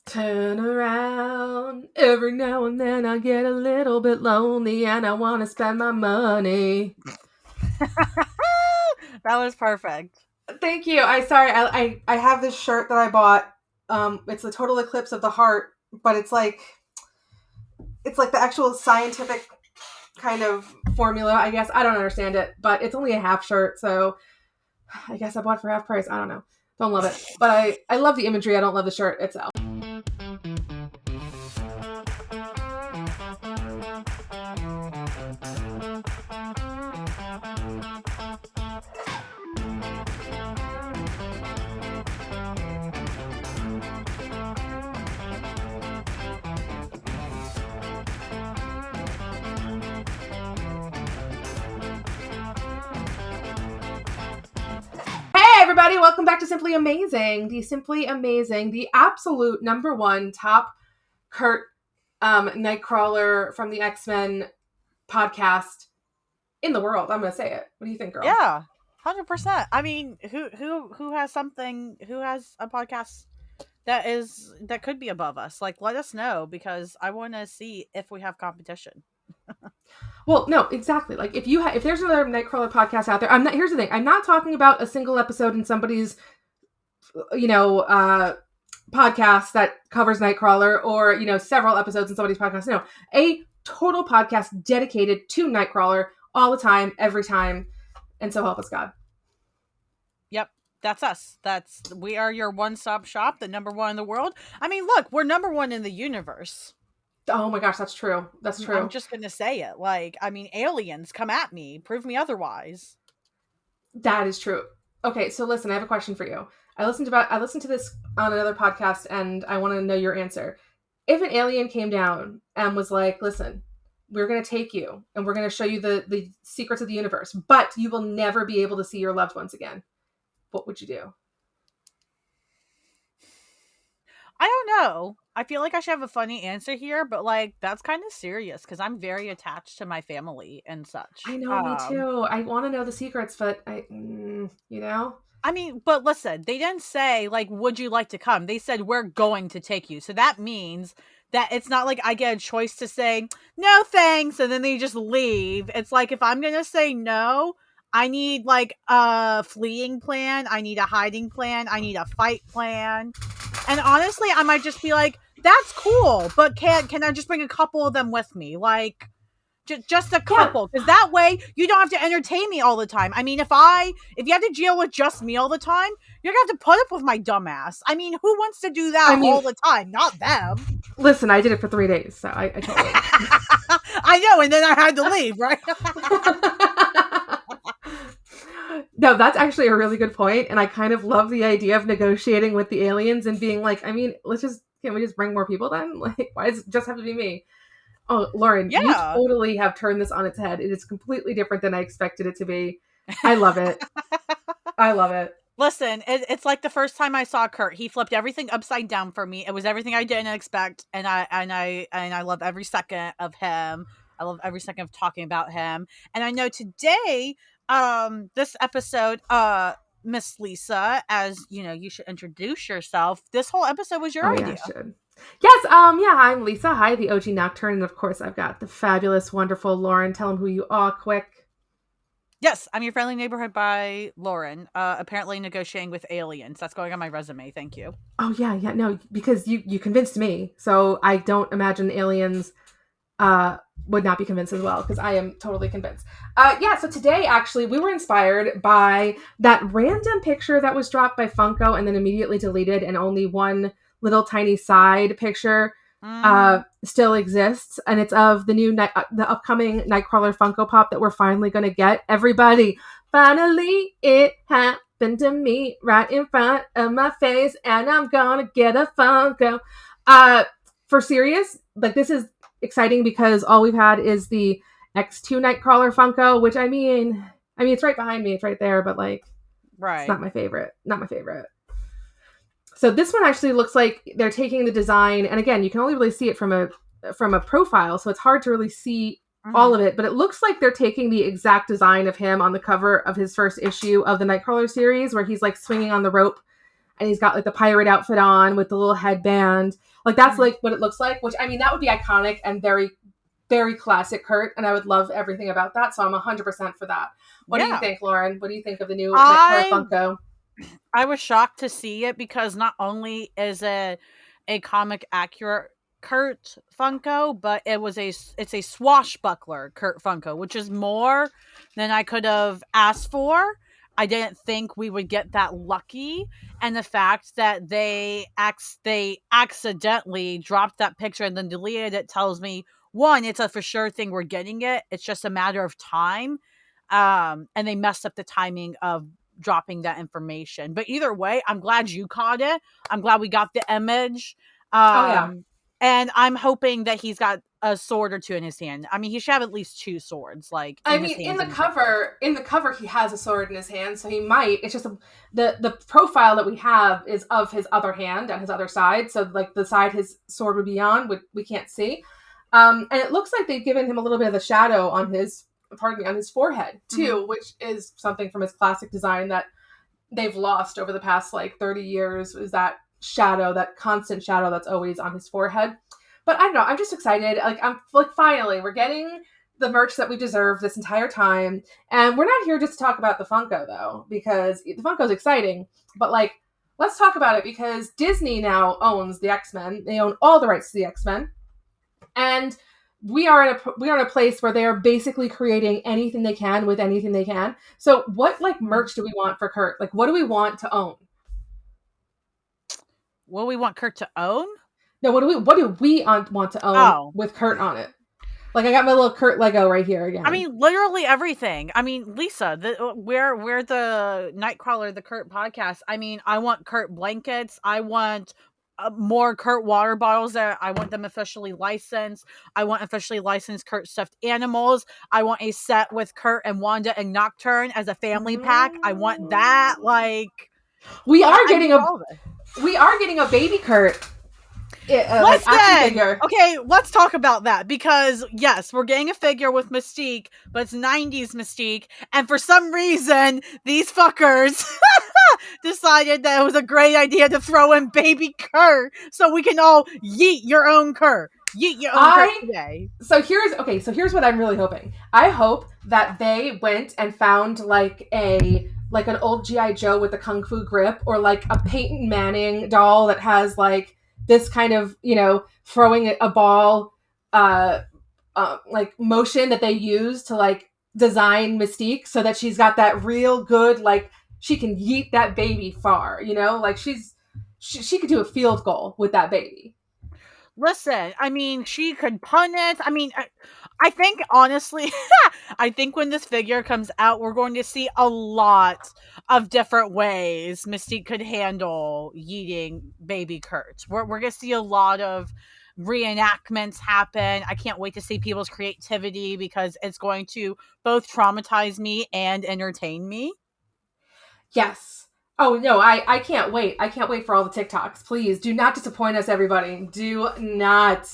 Turn around. Every now and then I get a little bit lonely and I want to spend my money. That was perfect. Thank you. I have this shirt that I bought. It's the total eclipse of the heart, but it's like the actual scientific kind of formula, I guess. I don't understand it, but it's only a half shirt, so I guess I bought it for half price. I don't know. Don't love it. But I love the imagery. I don't love the shirt itself. Everybody, welcome back to Simply Amazing, the absolute number one top Kurt Nightcrawler from the X-Men podcast in the world. I'm gonna say it. What do you think, girl? Yeah, 100%. I mean, who has a podcast that could be above us? Like, let us know, because I want to see if we have competition. Well, no, exactly. Like, if there's another Nightcrawler podcast out there, here's the thing. I'm not talking about a single episode in somebody's, podcast that covers Nightcrawler, or, several episodes in somebody's podcast. No, a total podcast dedicated to Nightcrawler all the time, every time. And so help us God. Yep. That's us. We are your one-stop shop, the number one in the world. I mean, look, we're number one in the universe. Oh my gosh, that's true. That's true. I'm just going to say it. Like, I mean, aliens, come at me. Prove me otherwise. That is true. Okay, so listen, I have a question for you. I listened to this on another podcast, and I want to know your answer. If an alien came down and was like, listen, we're going to take you, and we're going to show you the secrets of the universe, but you will never be able to see your loved ones again, what would you do? I don't know. I feel like I should have a funny answer here, but like, that's kind of serious because I'm very attached to my family and such. I know, me too. I want to know the secrets, but I mean, but listen, they didn't say like, would you like to come? They said, we're going to take you. So that means that it's not like I get a choice to say, no, thanks. And then they just leave. It's like, if I'm going to say no, I need like a fleeing plan. I need a hiding plan. I need a fight plan. And honestly, I might just be like, that's cool, but can I just bring a couple of them with me? Like, just a couple, because that way you don't have to entertain me all the time. I mean, if you have to deal with just me all the time, you're gonna have to put up with my dumbass. I mean, who wants to do that all the time? Not them. Listen, I did it for 3 days, so I totally. I know, and then I had to leave, right? No, that's actually a really good point, and I kind of love the idea of negotiating with the aliens and being like, I mean, can't we just bring more people then? Like, why does it just have to be me? Oh, Lauren, You totally have turned this on its head. It is completely different than I expected it to be. I love it. I love it. Listen, it's like the first time I saw Kurt. He flipped everything upside down for me. It was everything I didn't expect, and I love every second of him. I love every second of talking about him. And I know today, this episode, Miss Lisa, as you know, you should introduce yourself. This whole episode was your idea. Yeah, yes, I'm Lisa. Hi, the OG Nocturne, and of course I've got the fabulous, wonderful Lauren. Tell them who you are, quick. Yes, I'm your friendly neighborhood by Lauren. Apparently negotiating with aliens. That's going on my resume. Thank you. Oh yeah, no, because you convinced me, so I don't imagine aliens would not be convinced as well, because I am totally convinced. So today, actually, we were inspired by that random picture that was dropped by Funko and then immediately deleted, and only one little tiny side picture still exists, and it's of the upcoming Nightcrawler Funko Pop that we're finally going to get. Everybody, finally, it happened to me right in front of my face, and I'm gonna get a Funko. For serious, like, this is exciting because all we've had is the X2 Nightcrawler Funko, which I mean it's right behind me, it's right there, but like, right, it's not my favorite. So this one actually looks like they're taking the design, and again, you can only really see it from a profile, so it's hard to really see all of it, but it looks like they're taking the exact design of him on the cover of his first issue of the Nightcrawler series, where he's like swinging on the rope and he's got like the pirate outfit on with the little headband. Like that's like what it looks like, which I mean that would be iconic and very, very classic Kurt, and I would love everything about that. So I'm 100% for that. What do you Yeah. think, Lauren? What do you think of the new Nightcrawler I Funko? I was shocked to see it because not only is it a comic accurate Kurt Funko, but it's a swashbuckler Kurt Funko, which is more than I could have asked for. I didn't think we would get that lucky, and the fact that they accidentally dropped that picture and then deleted it tells me, one, it's a for sure thing, we're getting it. It's just a matter of time. And they messed up the timing of dropping that information. But either way, I'm glad you caught it. I'm glad we got the image. Oh yeah. And I'm hoping that he's got a sword or two in his hand. I mean, he should have at least two swords, like I in his mean, hands. In the picture. in the cover, he has a sword in his hand, so he might. It's just the profile that we have is of his other hand on his other side. So like the side his sword would be on, we can't see. And it looks like they've given him a little bit of the shadow on his, pardon me, on his forehead too, which is something from his classic design that they've lost over the past like 30 years. Is that shadow, that constant shadow that's always on his forehead. But I don't know. I'm just excited. Like I'm like finally we're getting the merch that we deserve this entire time. And we're not here just to talk about the Funko though, because the Funko's exciting. But like, let's talk about it because Disney now owns the X-Men. They own all the rights to the X-Men. And we are in a place where they are basically creating anything they can with anything they can. So what like merch do we want for Kurt? Like what do we want to own? What do we want Kurt to own? No, what do we want to own with Kurt on it? Like I got my little Kurt Lego right here again. I mean, literally everything. I mean, Lisa, we're the Nightcrawler, the Kurt podcast. I mean, I want Kurt blankets. I want more Kurt water bottles that I want them officially licensed. I want officially licensed Kurt stuffed animals. I want a set with Kurt and Wanda and Nocturne as a family pack. I want that. Like we are getting a baby Kurt. Okay, let's talk about that because yes, we're getting a figure with Mystique, but it's 90s Mystique, and for some reason these fuckers decided that it was a great idea to throw in baby Kurt so we can all yeet your own Kurt. Yeet your own Kurt today. So here's what I'm really hoping. I hope that they went and found like an old G.I. Joe with a kung fu grip, or like a Peyton Manning doll that has like this kind of, throwing a ball, like motion that they use to like design Mystique so that she's got that real good, like she can yeet that baby far, like she could do a field goal with that baby. Listen, I mean, she could pun it. I mean, I think honestly, I think when this figure comes out, we're going to see a lot of different ways Mystique could handle yeeting baby Kurt. We're going to see a lot of reenactments happen. I can't wait to see people's creativity because it's going to both traumatize me and entertain me. Yes. Oh no, I can't wait. I can't wait for all the TikToks. Please do not disappoint us, everybody. Do not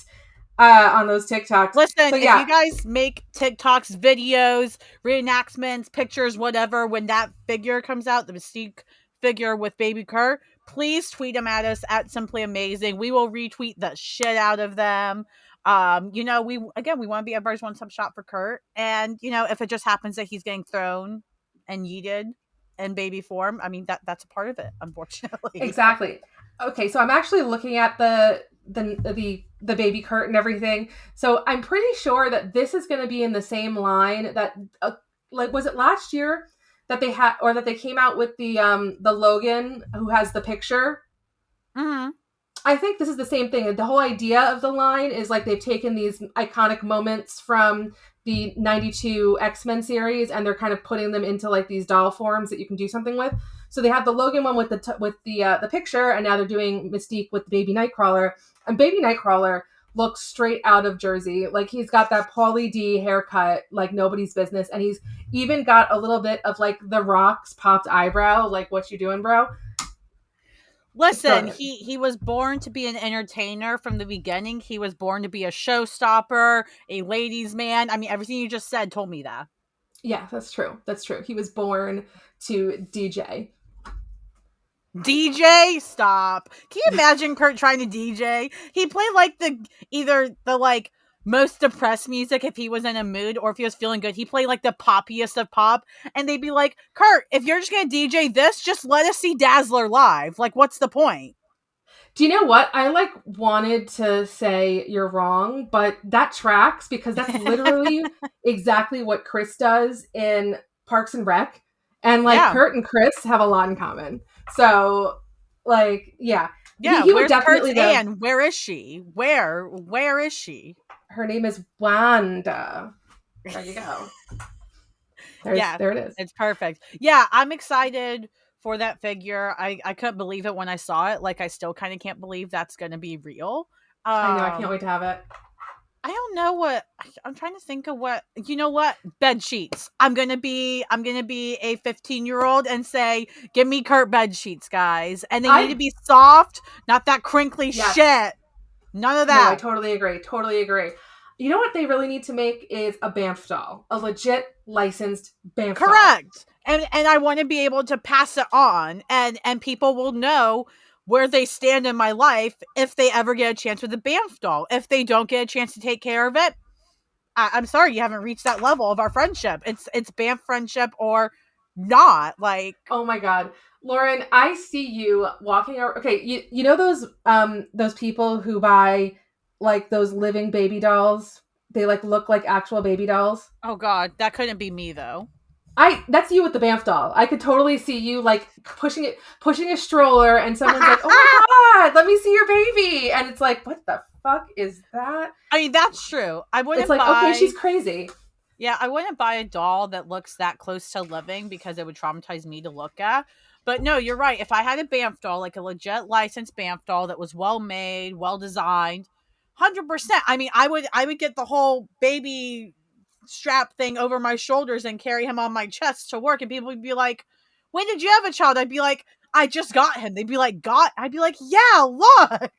on those TikToks. Listen, if you guys make TikToks, videos, reenactments, pictures, whatever, when that figure comes out, the Mystique figure with baby Kurt, please tweet them at us at Simply Amazing. We will retweet the shit out of them. We want to be everybody's one-stop shop for Kurt. And, if it just happens that he's getting thrown and yeeted in baby form, I mean that's a part of it, unfortunately. Exactly. Okay, so I'm actually looking at the baby Kurt and everything. So I'm pretty sure that this is going to be in the same line that was it last year that they had, or that they came out with the Logan who has the picture. Mm-hmm. I think this is the same thing. The whole idea of the line is like they've taken these iconic moments from the 92 X-Men series and they're kind of putting them into like these doll forms that you can do something with. So they have the Logan one with the picture, and now they're doing Mystique with Baby Nightcrawler. And Baby Nightcrawler looks straight out of Jersey. Like he's got that Pauly D haircut like nobody's business, and he's even got a little bit of like The Rock's popped eyebrow. Like, what you doing, bro? Listen, he was born to be an entertainer from the beginning. He was born to be a showstopper, a ladies' man. I mean, everything you just said told me that. Yeah, that's true. That's true. He was born to DJ. DJ, stop. Can you imagine Kurt trying to DJ? He played like either the like most depressed music if he was in a mood, or if he was feeling good, he played like the poppiest of pop, and they'd be like, Kurt, if you're just gonna DJ this, just let us see Dazzler live. Like, what's the point? Do you know what? I like wanted to say you're wrong, but that tracks because that's literally exactly what Chris does in Parks and Rec. And like Yeah. Kurt and Chris have a lot in common. So like, yeah. Yeah, He would where's definitely Kurt's Anne? Where is she? Where is she? her name is Wanda. There you go. There it is. It's perfect. Yeah, I'm excited for that figure. I couldn't believe it when I saw it. Like, I still kind of can't believe that's going to be real. I know. I can't wait to have it. I don't know what I'm trying to think of. What, you know what? Bed sheets. I'm gonna be a 15-year-old and say, give me Kurt bed sheets, guys, and they need to be soft, not that crinkly shit. None of that. No, I totally agree. Totally agree. You know what they really need to make is a BAMF doll, a legit licensed BAMF doll. Correct. And I want to be able to pass it on, and people will know where they stand in my life if they ever get a chance with the BAMF doll. If they don't get a chance to take care of it, I'm sorry, you haven't reached that level of our friendship. It's BAMF friendship or not. Like, oh my God, Lauren, I see you walking around. Okay, you know those people who buy like those living baby dolls? They like look like actual baby dolls. Oh God, that couldn't be me though. That's you with the BAMF doll. I could totally see you like pushing a stroller, and someone's like, "Oh my God, let me see your baby," and it's like, "What the fuck is that?" I mean, that's true. I wouldn't. It's like, okay, she's crazy. Yeah, I wouldn't buy a doll that looks that close to living because it would traumatize me to look at. But no, you're right. If I had a BAMF doll, like a legit licensed BAMF doll that was well made, well designed, 100%. I mean, I would get the whole baby strap thing over my shoulders and carry him on my chest to work, and people would be like, when did you have a child? I'd be like, I just got him. They'd be like, got? I'd be like, yeah, look.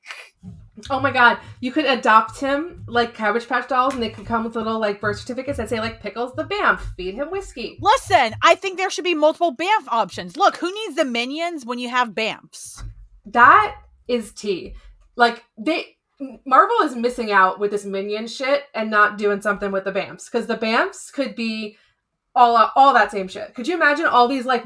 Oh my God, you could adopt him like Cabbage Patch dolls, and they could come with little like birth certificates that say like Pickles the BAMF, feed him whiskey. Listen, I think there should be multiple BAMF options. Look, who needs the minions when you have BAMFs? That is tea. Like Marvel is missing out with this minion shit and not doing something with the BAMFs, because the BAMFs could be all that same shit. Could you imagine all these like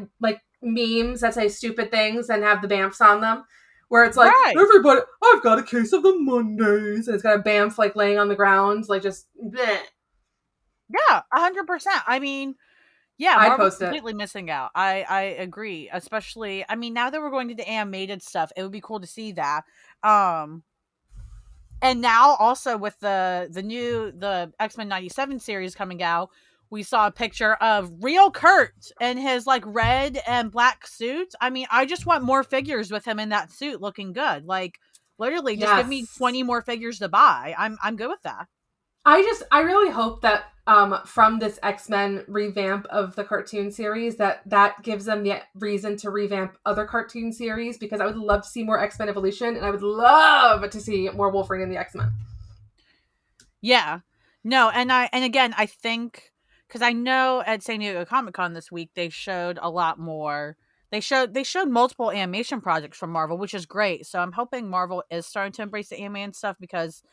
memes that say stupid things and have the BAMFs on them? Where it's like, right, everybody, I've got a case of the Mondays. And it's got a BAMF like laying on the ground, like just bleh. Yeah, 100%. I mean, yeah, Marvel's completely missing out. I agree. Especially, I mean, now that we're going to the animated stuff, it would be cool to see that. And now also with the X-Men 97 series coming out, we saw a picture of real Kurt in his like red and black suit. I mean, I just want more figures with him in that suit looking good. Like, literally just give me 20 more figures to buy. I'm good with that. I really hope that from this X-Men revamp of the cartoon series that gives them the reason to revamp other cartoon series, because I would love to see more X-Men Evolution, and I would love to see more Wolverine in the X-Men. Yeah. No, and again, I think, because I know at San Diego Comic-Con this week, they showed a lot more. They showed multiple animation projects from Marvel, which is great. So I'm hoping Marvel is starting to embrace the animation stuff, because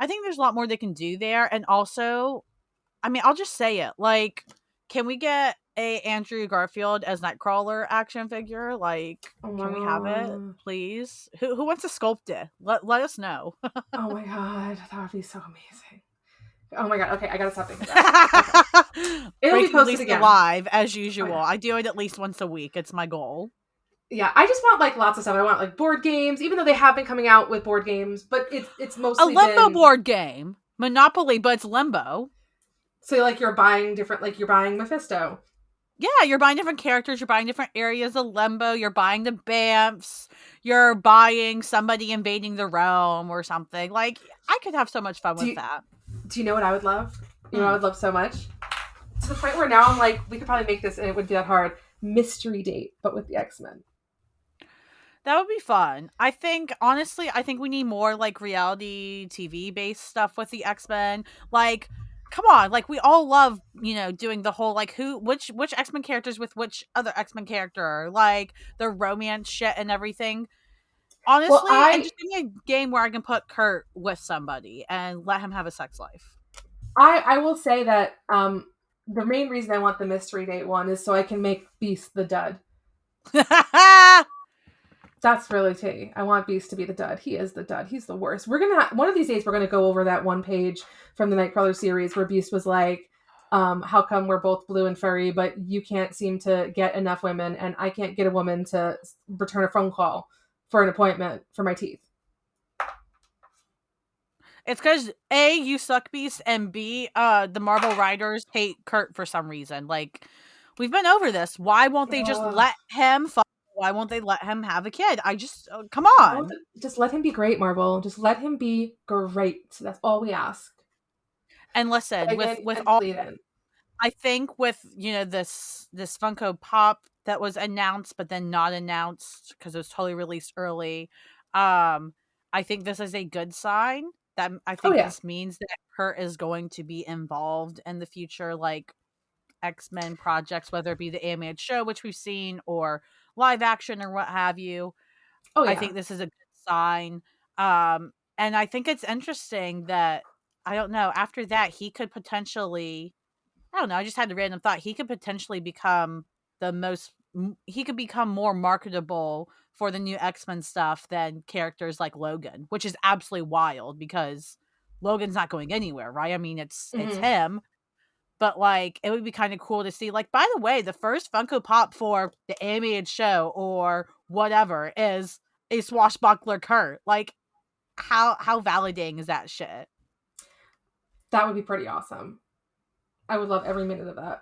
I think there's a lot more they can do there. And also, I mean, I'll just say it. Like, can we get a Andrew Garfield as Nightcrawler action figure? Like, can we have it, please? Who wants to sculpt it? Let us know. Oh my God, that would be so amazing. Oh my God. Okay, I gotta stop thinking about it. Okay. It'll be posted again live as usual. I do it at least once a week. It's my goal. Yeah, I just want like lots of stuff. I want like board games, even though they have been coming out with board games, but it's mostly a Limbo board game, Monopoly, but it's Limbo. So like you're buying Mephisto. Yeah, you're buying different characters. You're buying different areas of Limbo. You're buying the BAMFs. You're buying somebody invading the realm or something. Like, I could have so much fun with that. Do you know what I would love? You know what I would love so much? To the point where now I'm like, we could probably make this and it wouldn't be that hard. Mystery date, but with the X-Men. That would be fun. I think, honestly, we need more like reality TV based stuff with the X-Men. Like, come on, like we all love, doing the whole like which X-Men characters with which other X-Men character, like the romance shit and everything. Well, Honestly, and just give me a game where I can put Kurt with somebody and let him have a sex life. I will say that the main reason I want the mystery date one is so I can make Beast the dud. That's really tea. I want Beast to be the dud. He is the dud. He's the worst. We're gonna one of these days we're gonna go over that one page from the Nightcrawler series where Beast was like, how come we're both blue and furry, but you can't seem to get enough women, and I can't get a woman to return a phone call for an appointment for my teeth. It's because A, you suck, Beast, and B, the Marvel writers hate Kurt for some reason. Like, we've been over this. Why won't they just let him fuck? Why won't they let him have a kid? I just come on. Just let him be great, Marvel. Just let him be great. That's all we ask. And listen, with all, I think with this Funko Pop that was announced but then not announced because it was totally released early. I think this is a good sign. That I think this means that Kurt is going to be involved in the future, like X-Men projects, whether it be the animated show, which we've seen, or live action or what have you. I think this is a good sign. And I think it's interesting that, I don't know, after that, he could potentially, I don't know, I just had a random thought. He could potentially become he could become more marketable for the new X-Men stuff than characters like Logan, which is absolutely wild because Logan's not going anywhere, right? I mean, it's him, but like it would be kind of cool to see. Like, by the way, the first Funko Pop for the animated show or whatever is a Swashbuckler Kurt. Like, how validating is that shit? That would be pretty awesome. I would love every minute of that.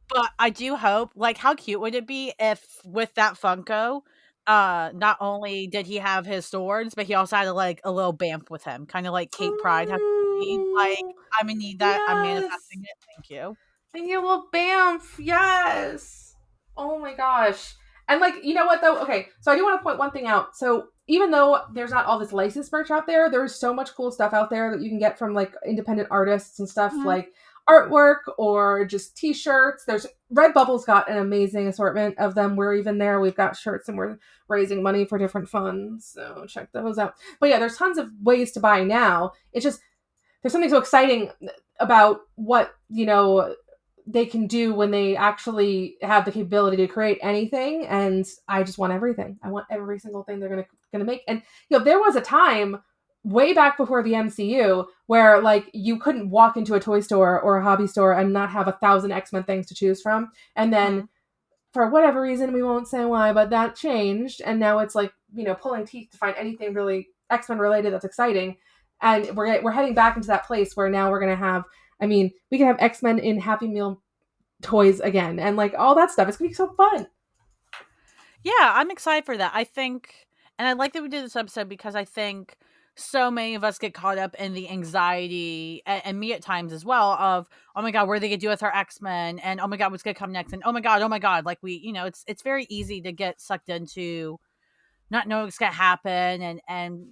But I do hope, like, how cute would it be if with that Funko, not only did he have his swords, but he also had like a little BAMF with him, kind of like Kate Pride has. Like, I'm gonna need that. Yes. I'm manifesting it. Thank you. I need a little BAMF. Yes. Oh my gosh. And like, you know what though? Okay, so I do want to point one thing out. So even though there's not all this licensed merch out there, there's so much cool stuff out there that you can get from like independent artists and stuff, like artwork or just t-shirts. There's Redbubble's got an amazing assortment of them. We're even there. We've got shirts and we're raising money for different funds. So check those out. But yeah, there's tons of ways to buy now. It's just there's something so exciting about what, they can do when they actually have the capability to create anything. And I just want everything. I want every single thing they're gonna make. And there was a time way back before the MCU where like you couldn't walk into a toy store or a hobby store and not have 1,000 X-Men things to choose from. And then for whatever reason, we won't say why, but that changed. And now it's like, pulling teeth to find anything really X-Men related that's exciting. And we're heading back into that place where now we're going to have, we can have X-Men in Happy Meal toys again and like all that stuff. It's going to be so fun. Yeah, I'm excited for that. I think, and I like that we did this episode because I think so many of us get caught up in the anxiety, and me at times as well, of, oh my God, what are they going to do with our X-Men? And oh my God, what's going to come next? And oh my God. Like it's very easy to get sucked into not knowing what's going to happen and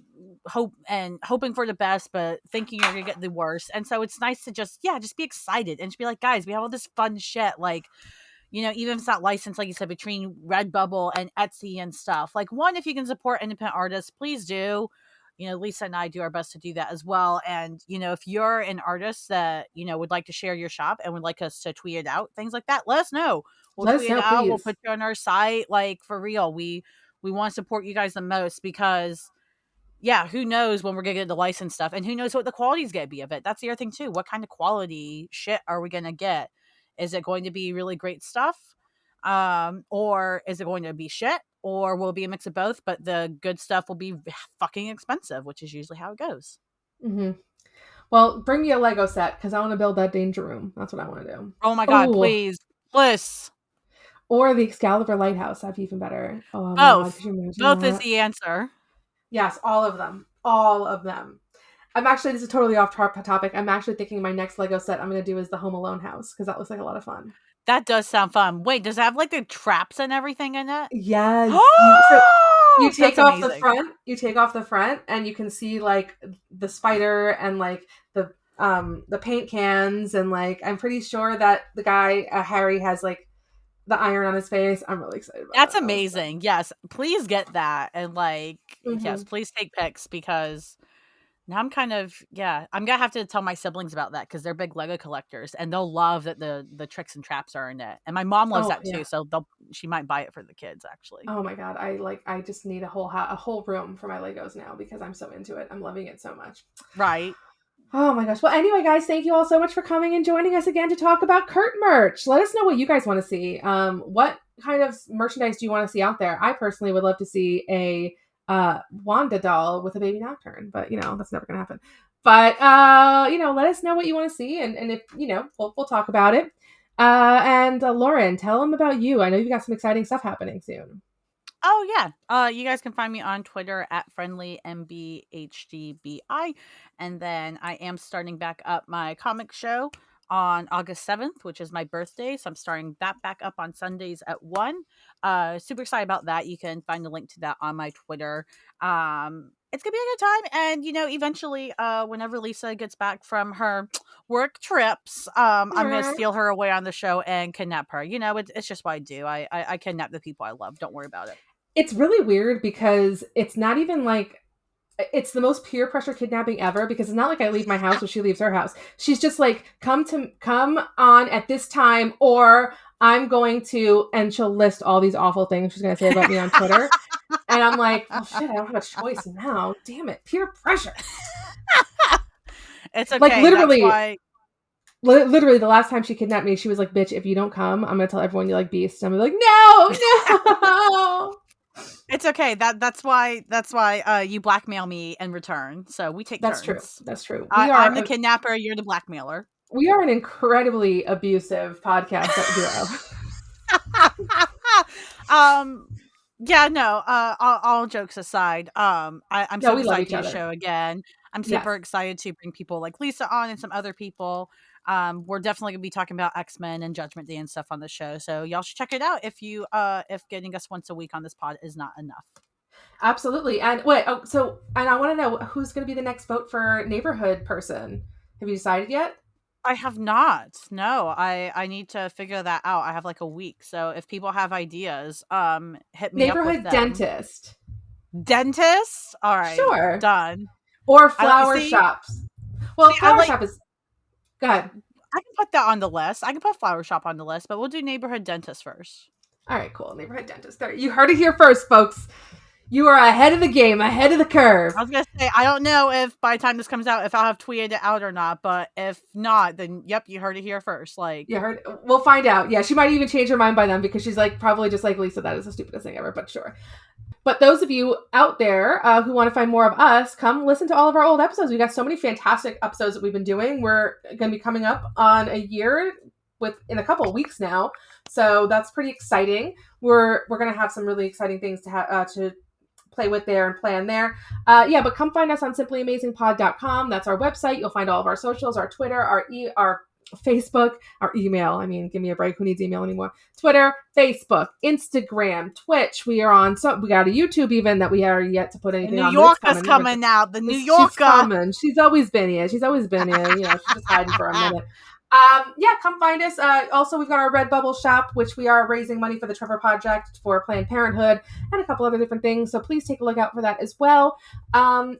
hoping for the best, but thinking you're going to get the worst. And so it's nice to just be excited and just be like, guys, we have all this fun shit. Like, even if it's not licensed, like you said, between Redbubble and Etsy and stuff. Like, one, if you can support independent artists, please do. Lisa and I do our best to do that as well. And, if you're an artist that, would like to share your shop and would like us to tweet it out, things like that, let us know. We'll tweet it out. Please. We'll put you on our site. Like, for real, we want to support you guys the most because, who knows when we're going to get the license stuff and who knows what the quality is going to be of it. That's the other thing, too. What kind of quality shit are we going to get? Is it going to be really great stuff? Or is it going to be shit? Or will it be a mix of both? But the good stuff will be fucking expensive, which is usually how it goes. Mm-hmm. Well, bring me a Lego set because I want to build that danger room. That's what I want to do. Oh my God, please. Bliss. Or the Excalibur Lighthouse. That'd be even better. Oh, both. Both is the answer. Yes, all of them. All of them. This is totally off topic. I'm actually thinking my next Lego set I'm going to do is the Home Alone house because that looks like a lot of fun. That does sound fun. Wait, does it have like the traps and everything in it? Yes. You take off the front. You take off the front, and you can see like the spider and like the the paint cans, and like I'm pretty sure that the guy Harry has like the iron on his face. I'm really excited about That's that. That was amazing. Yes, please get that, and like, fun. yes, please take pics because now I'm kind of I'm gonna have to tell my siblings about that because they're big Lego collectors and they'll love that the tricks and traps are in it. And my mom loves Oh that yeah. too, so she might buy it for the kids actually. Oh my god. I just need a whole room for my Legos now because I'm so into it. I'm loving it so much. Right. Oh my gosh. Well, anyway, guys, thank you all so much for coming and joining us again to talk about Kurt merch. Let us know what you guys want to see. What kind of merchandise do you want to see out there? I personally would love to see a Wanda doll with a baby Nocturne, but you know that's never gonna happen. But you know, let us know what you want to see, and if you know, we'll talk about it. And Lauren, tell them about you. I know you've got some exciting stuff happening soon. Oh yeah. You guys can find me on Twitter at friendlymBHDBI. And then I am starting back up my comic show on August 7th, which is my birthday. So I'm starting that back up on Sundays at 1. Super excited about that. You can find the link to that on my Twitter. It's gonna be a good time. And eventually, whenever Lisa gets back from her work trips, I'm gonna steal her away on the show and kidnap her. It's just what I do. I kidnap the people I love. Don't worry about it. It's really weird because it's not even like it's the most peer pressure kidnapping ever because it's not like I leave my house or she leaves her house. She's just like, come on at this time or I'm going to, and she'll list all these awful things she's going to say about me on Twitter. And I'm like, well, shit, I don't have a choice now. Damn it. Peer pressure. It's okay. Like literally, that's why... literally the last time she kidnapped me, she was like, bitch, if you don't come, I'm going to tell everyone you like Beast. And I'm like, no. It's okay. That's why you blackmail me in return. So we take That's turns. true. That's true. I'm the kidnapper. You're the blackmailer. We are an incredibly abusive podcast duo. Yeah, no. All jokes aside, I'm No, so we love excited each to do the other. show again. I'm super excited to bring people like Lisa on and some other people. We're definitely gonna be talking about X-Men and Judgment Day and stuff on the show. So y'all should check it out if getting us once a week on this pod is not enough. Absolutely. And wait, and I want to know who's going to be the next vote for neighborhood person. Have you decided yet? I have not. No, I need to figure that out. I have like a week. So if people have ideas, hit me up with Neighborhood them. dentist. Dentist? All right. Sure. Done. Or flower shops. Well, flower shop is... Go ahead. I can put that on the list. I can put flower shop on the list, but we'll do neighborhood dentist first. All right, cool. Neighborhood dentist. There. You heard it here first, folks. You are ahead of the game, ahead of the curve. I was going to say, I don't know if by the time this comes out, if I'll have tweeted it out or not, but if not, then yep, you heard it here first. Like, you heard. We'll find out. Yeah, she might even change her mind by then because she's like probably just like Lisa. That is the stupidest thing ever, but sure. But those of you out there who want to find more of us, come listen to all of our old episodes. We got so many fantastic episodes that we've been doing. We're going to be coming up on a year in a couple of weeks now, so that's pretty exciting. We're going to have some really exciting things to play with there and plan there. But come find us on simplyamazingpod.com. That's our website. You'll find all of our socials, our Twitter, our Facebook, our email. I mean, give me a break. Who needs email anymore? Twitter, Facebook, Instagram, Twitch. We are on. So we got a YouTube even that we are yet to put anything on. New Yorker's coming out. The New Yorker. She's coming. She's always been here. She's always been here. She's just hiding for a minute. Come find us. Also, we've got our Redbubble shop, which we are raising money for the Trevor Project for Planned Parenthood and a couple other different things. So please take a look out for that as well. And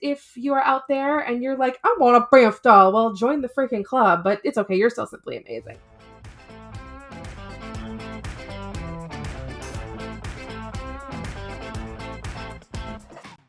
if you are out there and you're like, I want a BAMF doll, well, join the freaking club. But it's okay. You're still simply amazing.